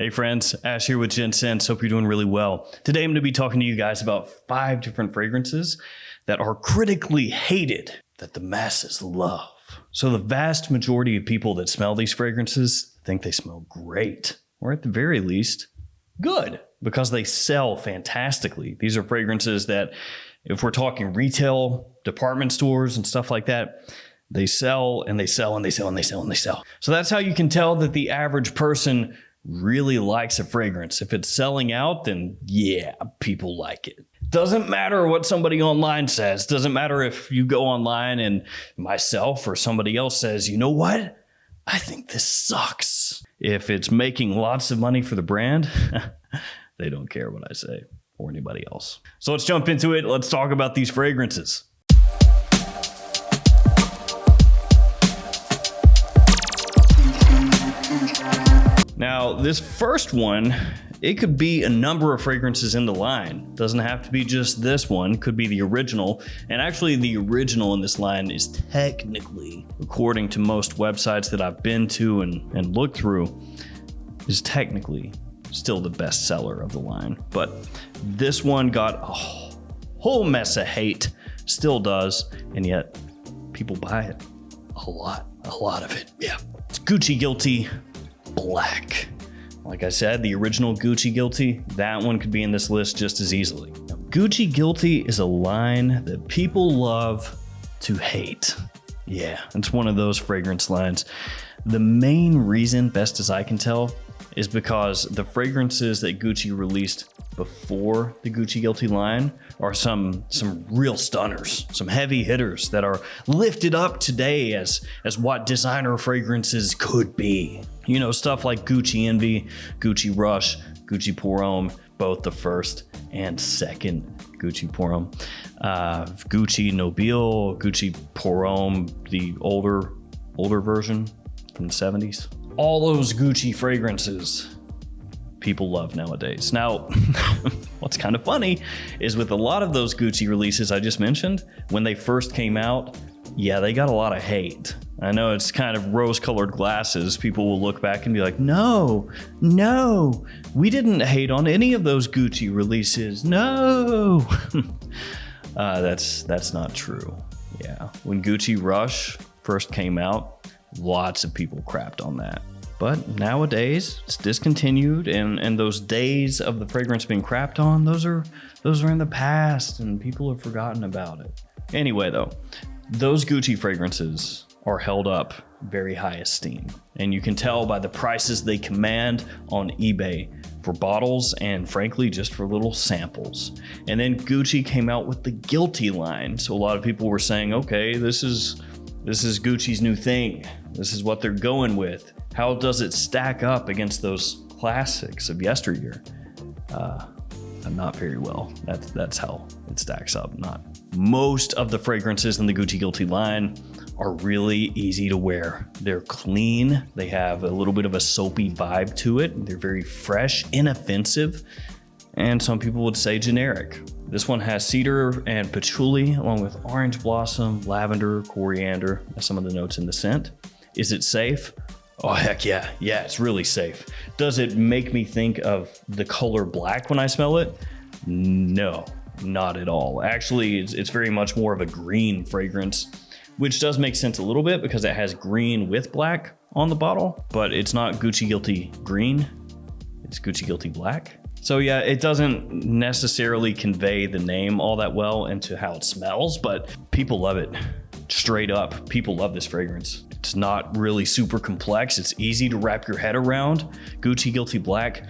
Hey friends, Ash here with Gents. Hope you're doing really well. Today I'm going to be talking to you guys about 5 different fragrances that are critically hated that the masses love. So the vast majority of people that smell these fragrances think they smell great, or at the very least, good, because they sell fantastically. These are fragrances that, if we're talking retail, department stores and stuff like that, they sell and they sell and they sell and they sell and they sell. So that's how you can tell that the average person really likes a fragrance. If it's selling out, then yeah, people like it. Doesn't matter what somebody online says. Doesn't matter if you go online and myself or somebody else says, you know what? I think this sucks. If it's making lots of money for the brand, they don't care what I say or anybody else. So let's jump into it. Let's talk about these fragrances. Now, this first one, it could be a number of fragrances in the line. Doesn't have to be just this one, could be the original. And actually the original in this line is technically, according to most websites that I've been to and looked through, is technically still the best seller of the line. But this one got a whole mess of hate, still does, and yet people buy it. A lot of it, yeah. It's Gucci Guilty Black. Like I said, the original Gucci Guilty, that one could be in this list just as easily. Now, Gucci Guilty is a line that people love to hate. Yeah, it's one of those fragrance lines. The main reason, best as I can tell, is because the fragrances that Gucci released before the Gucci Guilty line are some real stunners, some heavy hitters that are lifted up today as what designer fragrances could be. You know, stuff like Gucci Envy, Gucci Rush, Gucci Pour Homme, both the first and second Gucci Pour Homme. Gucci Nobile, Gucci Pour Homme, the older version from the 70s. All those Gucci fragrances people love nowadays. Now, what's kind of funny is with a lot of those Gucci releases I just mentioned, when they first came out, yeah, they got a lot of hate. I know it's kind of rose-colored glasses. People will look back and be like, no, we didn't hate on any of those Gucci releases. No. That's not true. Yeah, when Gucci Rush first came out, lots of people crapped on that. But nowadays, it's discontinued, and those days of the fragrance being crapped on, those are in the past, and people have forgotten about it. Anyway, though, those Gucci fragrances are held up very high esteem, and you can tell by the prices they command on eBay for bottles and frankly just for little samples. And then Gucci came out with the Guilty line, so a lot of people were saying, okay, this is Gucci's new thing. This is what they're going with. How does it stack up against those classics of yesteryear? Not very well. That's how it stacks up. Not most of the fragrances in the Gucci Guilty line are really easy to wear. They're clean. They have a little bit of a soapy vibe to it. They're very fresh, inoffensive, and some people would say generic. This one has cedar and patchouli, along with orange blossom, lavender, coriander. That's some of the notes in the scent. Is it safe? Oh, heck yeah. Yeah, it's really safe. Does it make me think of the color black when I smell it? No, not at all. Actually, it's very much more of a green fragrance, which does make sense a little bit because it has green with black on the bottle, but it's not Gucci Guilty green. It's Gucci Guilty black. So yeah, it doesn't necessarily convey the name all that well into how it smells, but people love it. Straight up, people love this fragrance. It's not really super complex. It's easy to wrap your head around. Gucci Guilty Black,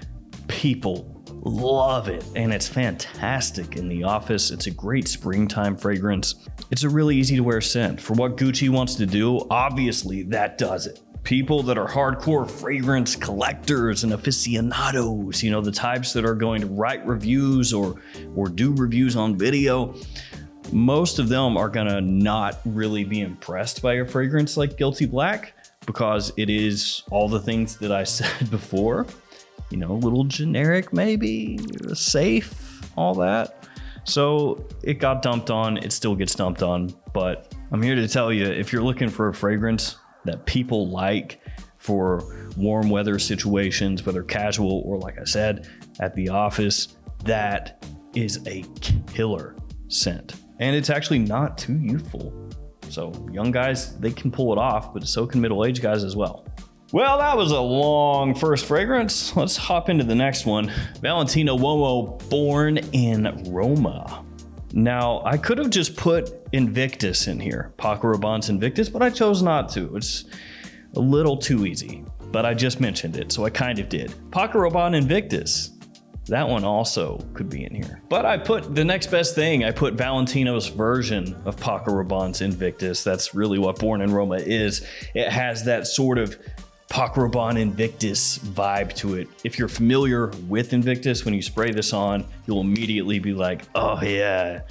people love it, and it's fantastic in the office. It's a great springtime fragrance. It's a really easy to wear scent. For what Gucci wants to do, obviously that does it. People that are hardcore fragrance collectors and aficionados, you know, the types that are going to write reviews or do reviews on video, most of them are gonna not really be impressed by a fragrance like Guilty Black because it is all the things that I said before. You know, a little generic maybe, safe, all that. So it got dumped on, it still gets dumped on, but I'm here to tell you, if you're looking for a fragrance that people like for warm weather situations, whether casual or, like I said, at the office. That is a killer scent. And it's actually not too youthful. So young guys, they can pull it off, but so can middle-aged guys as well. Well, that was a long first fragrance. Let's hop into the next one. Valentino Uomo Born in Roma. Now, I could have just put Invictus in here, Paco Rabanne's Invictus, but I chose not to. It's a little too easy, but I just mentioned it, so I kind of did. Paco Rabanne Invictus. That one also could be in here. But I put the next best thing. I put Valentino's version of Paco Rabanne's Invictus. That's really what Born in Roma is. It has that sort of Paco Rabanne Invictus vibe to it. If you're familiar with Invictus, when you spray this on, you'll immediately be like, oh yeah,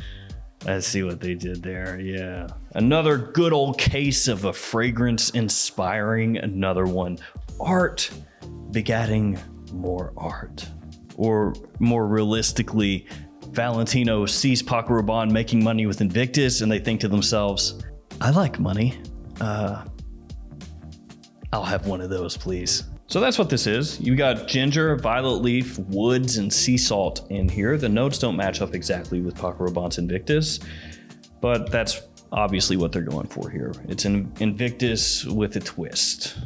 I see what they did there, yeah. Another good old case of a fragrance inspiring another one. Art begetting more art. Or more realistically, Valentino sees Paco Rabanne making money with Invictus and they think to themselves, I like money. I'll have one of those, please. So that's what this is. You got ginger, violet leaf, woods, and sea salt in here. The notes don't match up exactly with Paco Rabanne's Invictus, but that's obviously what they're going for here. It's an Invictus with a twist.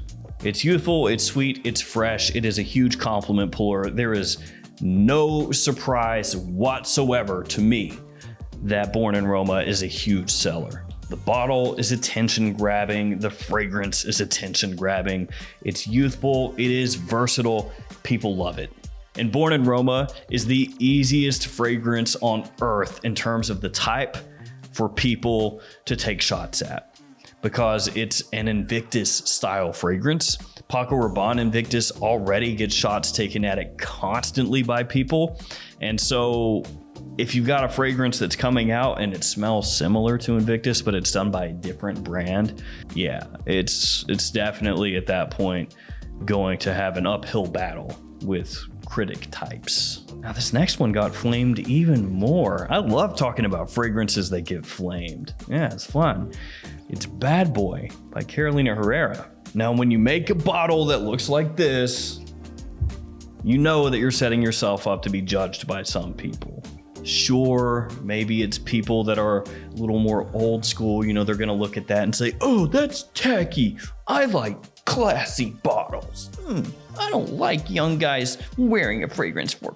It's youthful, it's sweet, it's fresh. It is a huge compliment puller. There is no surprise whatsoever to me that Born in Roma is a huge seller. The bottle is attention grabbing. The fragrance is attention grabbing. It's youthful. It is versatile. People love it. And Born in Roma is the easiest fragrance on earth in terms of the type for people to take shots at, because it's an Invictus style fragrance. Paco Rabanne Invictus already gets shots taken at it constantly by people. And so if you've got a fragrance that's coming out and it smells similar to Invictus, but it's done by a different brand, yeah, it's definitely at that point going to have an uphill battle with critic types. Now this next one got flamed even more. I love talking about fragrances that get flamed. Yeah, it's fun. It's Bad Boy by Carolina Herrera. Now, when you make a bottle that looks like this, you know that you're setting yourself up to be judged by some people. Sure, maybe it's people that are a little more old school, you know, they're gonna look at that and say, oh, that's tacky. I like classy bottles. I don't like young guys wearing a fragrance for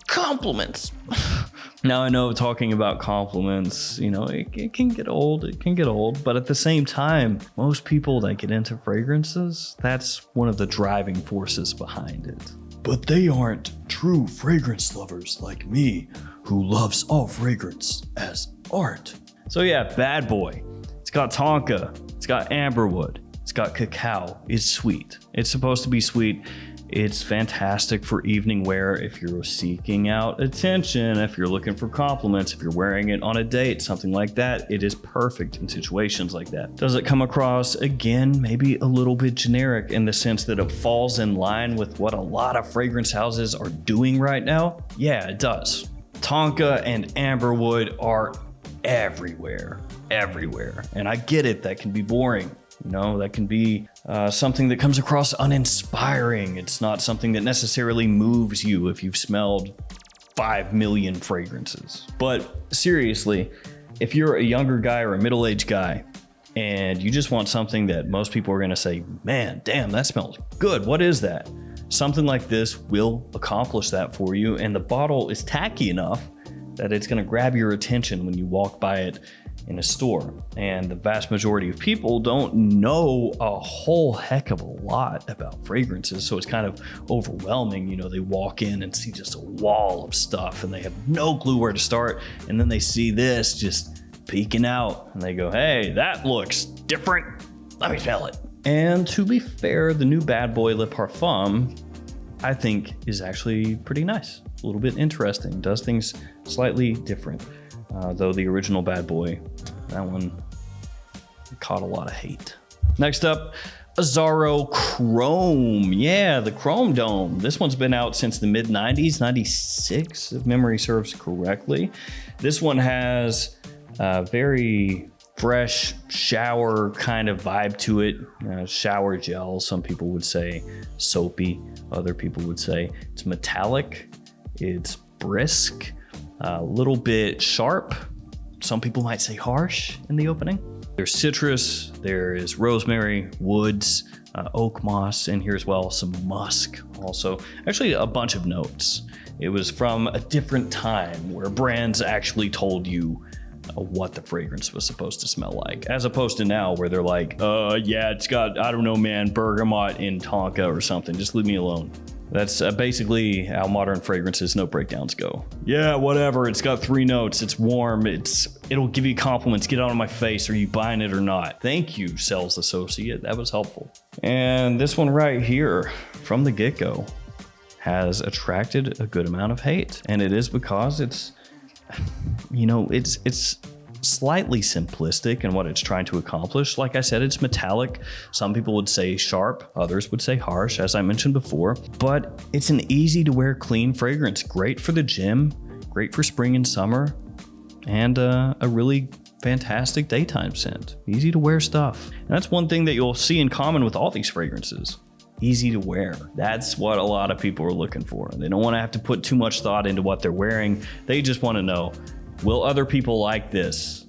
compliments. Now I know talking about compliments, you know, it can get old, but at the same time, most people that get into fragrances, that's one of the driving forces behind it. But they aren't true fragrance lovers like me, who loves all fragrance as art. So yeah, Bad Boy. It's got tonka, it's got amberwood, it's got cacao. It's sweet. It's supposed to be sweet. It's fantastic for evening wear if you're seeking out attention, if you're looking for compliments, if you're wearing it on a date, something like that. It is perfect in situations like that. Does it come across, again, maybe a little bit generic in the sense that it falls in line with what a lot of fragrance houses are doing right now? Yeah, it does. Tonka and amberwood are everywhere. And I get it, that can be boring. You know, that can be something that comes across uninspiring. It's not something that necessarily moves you if you've smelled 5 million fragrances. But seriously, if you're a younger guy or a middle-aged guy and you just want something that most people are going to say, man, damn, that smells good. What is that? Something like this will accomplish that for you. And the bottle is tacky enough that it's going to grab your attention when you walk by it in a store. And the vast majority of people don't know a whole heck of a lot about fragrances, so it's kind of overwhelming. You know, they walk in and see just a wall of stuff and they have no clue where to start, and then they see this just peeking out and they go, hey, that looks different, let me smell it. And to be fair, the new Bad Boy Le Parfum, I think, is actually pretty nice, a little bit interesting, does things slightly different. Though the original Bad Boy, that one caught a lot of hate. Next up, Azzaro Chrome. Yeah, the Chrome Dome. This one's been out since the mid-90s, 96, if memory serves correctly. This one has very fresh shower kind of vibe to it. Shower gel, some people would say soapy, other people would say it's metallic, it's brisk, a little bit sharp. Some people might say harsh in the opening. There's citrus, there is rosemary, woods, oak moss in here as well, some musk also. Actually, a bunch of notes. It was from a different time where brands actually told you what the fragrance was supposed to smell like, as opposed to now where they're like, yeah, it's got, I don't know, man, bergamot in Tonka or something. Just leave me alone. That's basically how modern fragrances note breakdowns go. Yeah, whatever. It's got 3 notes. It's warm. It'll give you compliments. Get out of my face. Are you buying it or not? Thank you, sales associate. That was helpful. And this one right here, from the get-go, has attracted a good amount of hate. And it is because it's slightly simplistic in what it's trying to accomplish. Like I said, it's metallic. Some people would say sharp, others would say harsh, as I mentioned before. But it's an easy to wear clean fragrance. Great for the gym, great for spring and summer, and a really fantastic daytime scent. Easy to wear stuff. And that's one thing that you'll see in common with all these fragrances. Easy to wear. That's what a lot of people are looking for. They don't want to have to put too much thought into what they're wearing. They just want to know, will other people like this?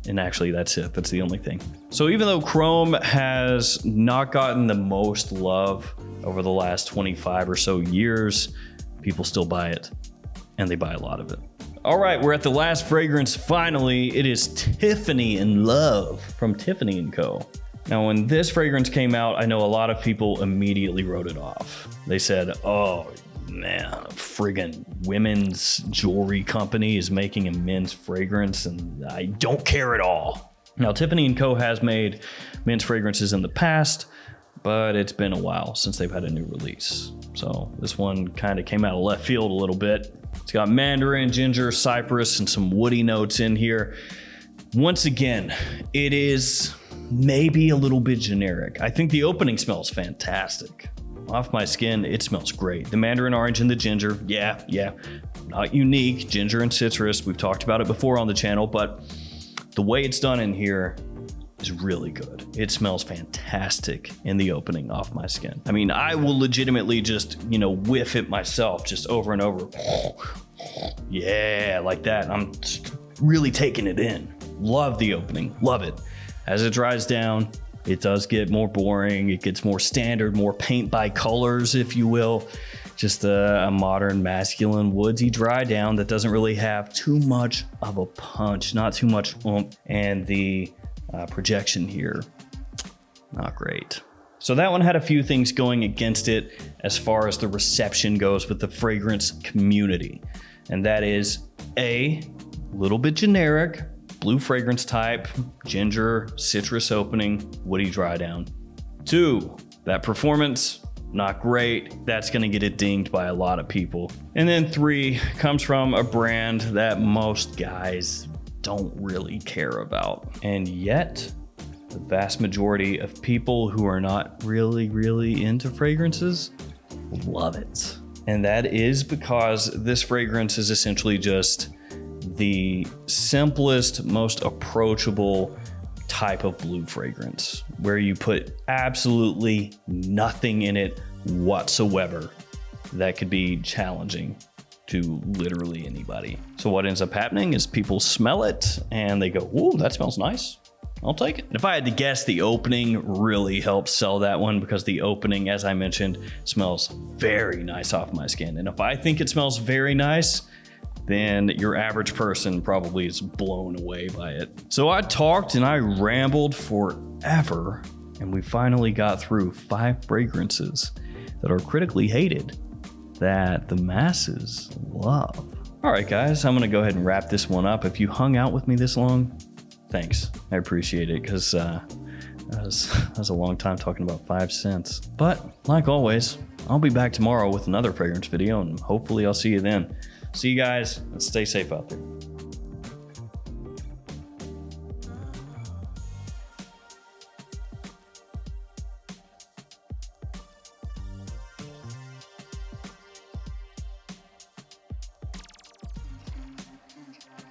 And actually, that's it. That's the only thing. So even though Chrome has not gotten the most love over the last 25 or so years, people still buy it, and they buy a lot of it. All right, we're at the last fragrance. Finally, it is Tiffany Love from Tiffany & Co. Now, when this fragrance came out, I know a lot of people immediately wrote it off. They said, oh, man, a friggin' women's jewelry company is making a men's fragrance, and I don't care at all. Now, Tiffany & Co. has made men's fragrances in the past, but it's been a while since they've had a new release. So this one kind of came out of left field a little bit. It's got mandarin, ginger, cypress, and some woody notes in here. Once again, it is maybe a little bit generic. I think the opening smells fantastic. Off my skin, it smells great. The mandarin orange and the ginger, yeah, not unique. Ginger and citrus, we've talked about it before on the channel, but the way it's done in here is really good. It smells fantastic in the opening off my skin. I mean, I will legitimately just, whiff it myself just over and over. Yeah, like that. I'm just really taking it in. Love the opening, love it. As it dries down, it does get more boring. It gets more standard, more paint by colors, if you will. Just a modern, masculine, woodsy dry down that doesn't really have too much of a punch, not too much oomph. And the projection here, not great. So that one had a few things going against it as far as the reception goes with the fragrance community. And that is a little bit generic, blue fragrance type, ginger, citrus opening, woody dry down. 2, that performance, not great. That's gonna get it dinged by a lot of people. And then 3 comes from a brand that most guys don't really care about. And yet, the vast majority of people who are not really into fragrances love it. And that is because this fragrance is essentially just the simplest, most approachable type of blue fragrance, where you put absolutely nothing in it whatsoever that could be challenging to literally anybody. So what ends up happening is people smell it and they go, ooh, that smells nice. I'll take it. If I had to guess, the opening really helps sell that one, because the opening, as I mentioned, smells very nice off my skin. And if I think it smells very nice, then your average person probably is blown away by it. So I talked and I rambled forever, and we finally got through 5 fragrances that are critically hated that the masses love. All right, guys, I'm gonna go ahead and wrap this one up. If you hung out with me this long, thanks. I appreciate it, because that was a long time talking about 5 scents. But like always, I'll be back tomorrow with another fragrance video, and hopefully I'll see you then. See you guys, and stay safe out there.